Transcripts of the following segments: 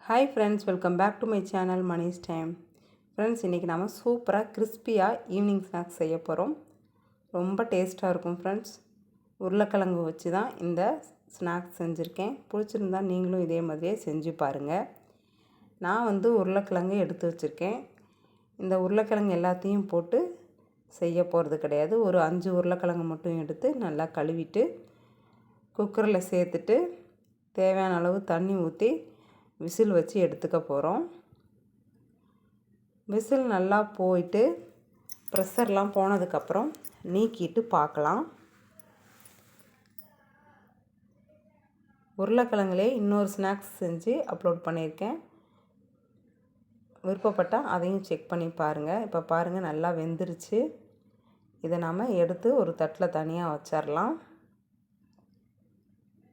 Hi friends, welcome back to my channel Money's Time. Friends, இன்றைக்கி நம்ம சூப்பராக கிறிஸ்பியாக ஈவினிங் ஸ்நாக்ஸ் செய்ய போகிறோம். ரொம்ப டேஸ்ட்டாக இருக்கும் ஃப்ரெண்ட்ஸ். உருளைக்கிழங்கு வச்சு தான் இந்த ஸ்நாக்ஸ் செஞ்சுருக்கேன். பிடிச்சிருந்தா நீங்களும் இதே மாதிரியே செஞ்சு பாருங்கள். நான் உருளைக்கிழங்கு எடுத்து வச்சுருக்கேன். இந்த உருளைக்கிழங்கு எல்லாத்தையும் போட்டு செய்ய போகிறது கிடையாது. ஒரு 5 உருளைக்கிழங்கு மட்டும் எடுத்து நல்லா கழுவிட்டு குக்கரில் சேர்த்துட்டு தேவையான அளவு தண்ணி ஊற்றி விசில் வச்சு எடுத்துக்க போகிறோம். விசில் நல்லா போயிட்டு ப்ரெஷர்லாம் போனதுக்கப்புறம் நீக்கிட்டு பார்க்கலாம். உருளைக்கிழங்குலே இன்னொரு ஸ்நாக்ஸ் செஞ்சு அப்லோட் பண்ணியிருக்கேன். விருப்பப்பட்டால் அதையும் செக் பண்ணி பாருங்கள். இப்போ பாருங்கள், நல்லா வெந்துருச்சு. இதை நாம் எடுத்து ஒரு தட்டில் தனியாக வச்சிடலாம்.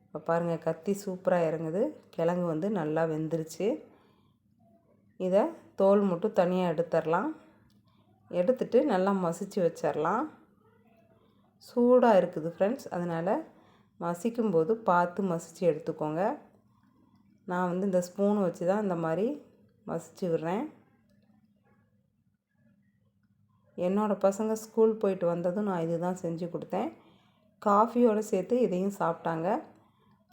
இப்போ பாருங்கள், கத்தி சூப்பராக இறங்குது. கிழங்கு நல்லா வெந்துருச்சு. இதை தோல் மட்டும் தனியாக எடுத்துடலாம். எடுத்துட்டு நல்லா மசிச்சு வச்சிடலாம். சூடாக இருக்குது ஃப்ரெண்ட்ஸ், அதனால் மசிக்கும்போது பார்த்து மசித்து எடுத்துக்கோங்க. நான் இந்த ஸ்பூன் வச்சு தான் இந்த மாதிரி மசிச்சு விடுறேன். என்னோடய பசங்க ஸ்கூல் போயிட்டு வந்ததும் நான் இது தான் செஞ்சு கொடுத்தேன். காஃபியோடு சேர்த்து இதையும் சாப்பிட்டாங்க.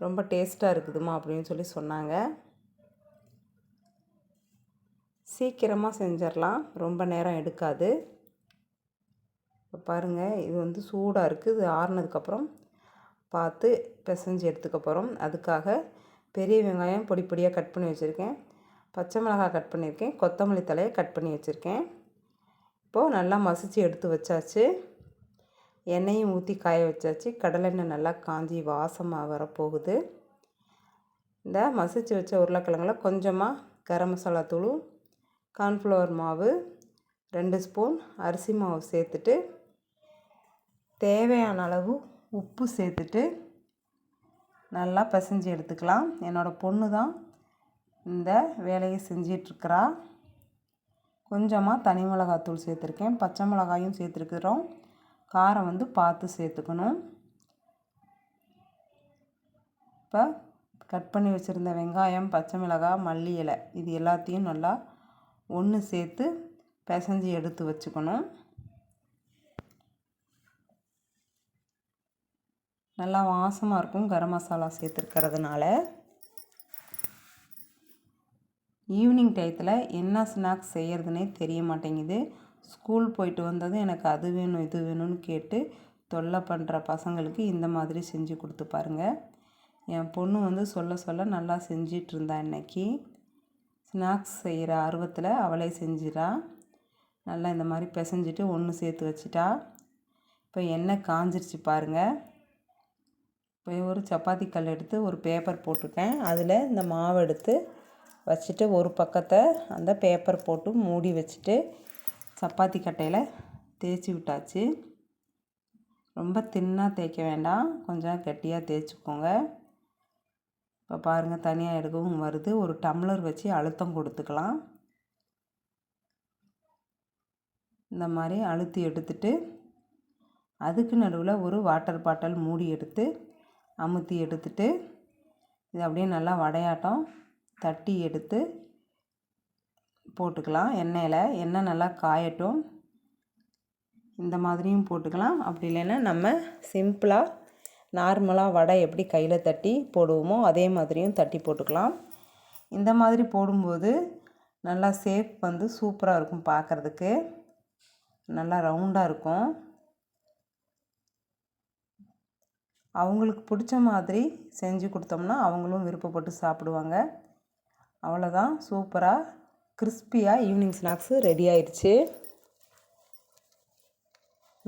ரொம்ப டேஸ்ட்டாக இருக்குதுமா அப்படின்னு சொல்லி சொன்னாங்க. சீக்கிரமாக செஞ்சிடலாம், ரொம்ப நேரம் எடுக்காது. இப்போ பாருங்கள், இது சூடாக இருக்குது. இது ஆறுனதுக்கப்புறம் பார்த்து பிசைஞ்சு எடுத்துக்க போகிறோம். அதுக்காக பெரிய வெங்காயம் பொடி பொடியாக கட் பண்ணி வச்சுருக்கேன். பச்சை மிளகாய் கட் பண்ணியிருக்கேன். கொத்தமல்லி தலையை கட் பண்ணி வச்சுருக்கேன். இப்போது நல்லா மசித்து எடுத்து வச்சாச்சு. எண்ணெயும் ஊற்றி காய வச்சாச்சு. கடலெண்ணெய் நல்லா காஞ்சி வாசமாக வரப்போகுது. இந்த மசித்து வச்ச உருளைக்கிழங்குல கொஞ்சமாக கரம் மசாலா தூள், கார்ன்ஃப்ளவர் மாவு, 2 ஸ்பூன் அரிசி மாவு சேர்த்துட்டு தேவையான அளவு உப்பு சேர்த்துட்டு நல்லா பிசைஞ்சு எடுத்துக்கலாம். என்னோடய பொண்ணு தான் இந்த வேலையை செஞ்சிட்ருக்கிறா. கொஞ்சமாக தனி மிளகாத்தூள் சேர்த்துருக்கேன். பச்சை மிளகாயும் சேர்த்துருக்குறோம். காரம் பார்த்து சேர்த்துக்கணும். இப்போ கட் பண்ணி வச்சுருந்த வெங்காயம், பச்சை மிளகாய், மல்லி இலை இது எல்லாத்தையும் நல்லா ஒன்று சேர்த்து பிசைஞ்சு எடுத்து வச்சுக்கணும். நல்லா வாசமாக இருக்கும் கரம் மசாலா சேர்த்துருக்கிறதுனால. ஈவினிங் டயத்தில் என்ன ஸ்நாக்ஸ் செய்கிறதுனே தெரிய மாட்டேங்குது. ஸ்கூல் போயிட்டு வந்ததும் எனக்கு அது வேணும் இது வேணும்னு கேட்டு தொல்லை பண்ணுற பசங்களுக்கு இந்த மாதிரி செஞ்சு கொடுத்து பாருங்கள். என் பொண்ணு சொல்ல சொல்ல நல்லா செஞ்சிட்ருந்தா. இன்றைக்கி ஸ்நாக்ஸ் செய்கிற ஆர்வத்தில் அவளே செஞ்சிடா. நல்லா இந்த மாதிரி பிசைஞ்சிட்டு ஒன்று சேர்த்து வச்சிட்டா. இப்போ எண்ணெய் காஞ்சிருச்சு பாருங்கள். இப்போ ஒரு சப்பாத்தி கல் எடுத்து ஒரு பேப்பர் போட்டுட்டேன். அதில் இந்த மாவு எடுத்து வச்சுட்டு ஒரு பக்கத்தை அந்த பேப்பர் போட்டு மூடி வச்சுட்டு சப்பாத்தி கட்டையில் தேய்ச்சி விட்டாச்சு. ரொம்ப தின்னாக தேய்க்க வேண்டாம், கொஞ்சம் கெட்டியாக தேய்ச்சிக்கோங்க. இப்போ பாருங்கள், தனியாக எடுக்கவும் வருது. ஒரு டம்ளர் வச்சு அழுத்தம் கொடுத்துக்கலாம். இந்த மாதிரி அழுத்தி எடுத்துட்டு அதுக்கு நடுவில் ஒரு வாட்டர் பாட்டில் மூடி எடுத்து அமுத்தி எடுத்துட்டு இது அப்படியே நல்லா வடையாட்டம் தட்டி எடுத்து போட்டுக்கலாம். எண்ணெய் நல்லா காயட்டும். இந்த மாதிரியும் போட்டுக்கலாம். அப்படி இல்லைன்னா நம்ம சிம்பிளாக நார்மலாக வடை எப்படி கையில் தட்டி போடுவோமோ அதே மாதிரியும் தட்டி போட்டுக்கலாம். இந்த மாதிரி போடும்போது நல்லா ஷேப் சூப்பராக இருக்கும். பார்க்குறதுக்கு நல்லா ரவுண்டாக இருக்கும். அவங்களுக்கு பிடிச்ச மாதிரி செஞ்சு கொடுத்தோம்னா அவங்களும் விருப்பப்பட்டு சாப்பிடுவாங்க. அவ்வளோதான், சூப்பராக கிறிஸ்பியாக ஈவினிங் ஸ்நாக்ஸு ரெடி ஆயிடுச்சு.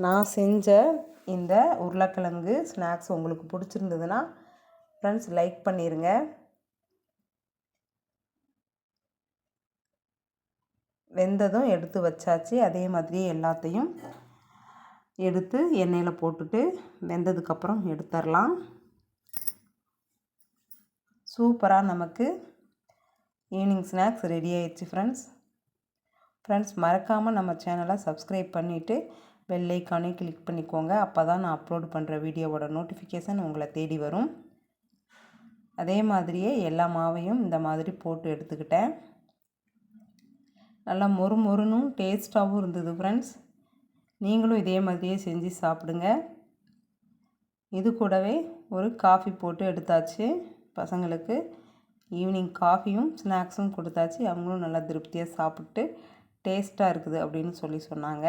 நான் செஞ்ச இந்த உருளைக்கிழங்கு ஸ்நாக்ஸ் உங்களுக்கு பிடிச்சிருந்ததுன்னா ஃப்ரெண்ட்ஸ் லைக் பண்ணிடுங்க. வெந்ததும் எடுத்து வச்சாச்சு. அதே மாதிரி எல்லாத்தையும் எடுத்து எண்ணெயில் போட்டுட்டு வெந்ததுக்கப்புறம் எடுத்துடலாம். சூப்பராக நமக்கு ஈவினிங் ஸ்நாக்ஸ் ரெடி ஆயிடுச்சு ஃப்ரெண்ட்ஸ். மறக்காமல் நம்ம சேனலை சப்ஸ்கிரைப் பண்ணிவிட்டு பெல் ஐக்கானே கிளிக் பண்ணிக்கோங்க. அப்போ தான் நான் அப்லோட் பண்ணுற வீடியோவோட நோட்டிஃபிகேஷன் உங்களை தேடி வரும். அதே மாதிரியே எல்லா மாவையும் இந்த மாதிரி போட்டு எடுத்துக்கிட்டேன். நல்லா மொறு மொறுனும் டேஸ்ட்டாகவும் இருந்தது ஃப்ரெண்ட்ஸ். நீங்களும் இதே மாதிரியே செஞ்சு சாப்பிடுங்க. இது கூடவே ஒரு காஃபி போட்டு எடுத்தாச்சு. பசங்களுக்கு ஈவினிங் காஃபியும் ஸ்நாக்ஸும் கொடுத்தாச்சு. அவங்களும் நல்லா திருப்தியாக சாப்பிட்டு டேஸ்ட்டாக இருக்குது அப்படின்னு சொன்னாங்க.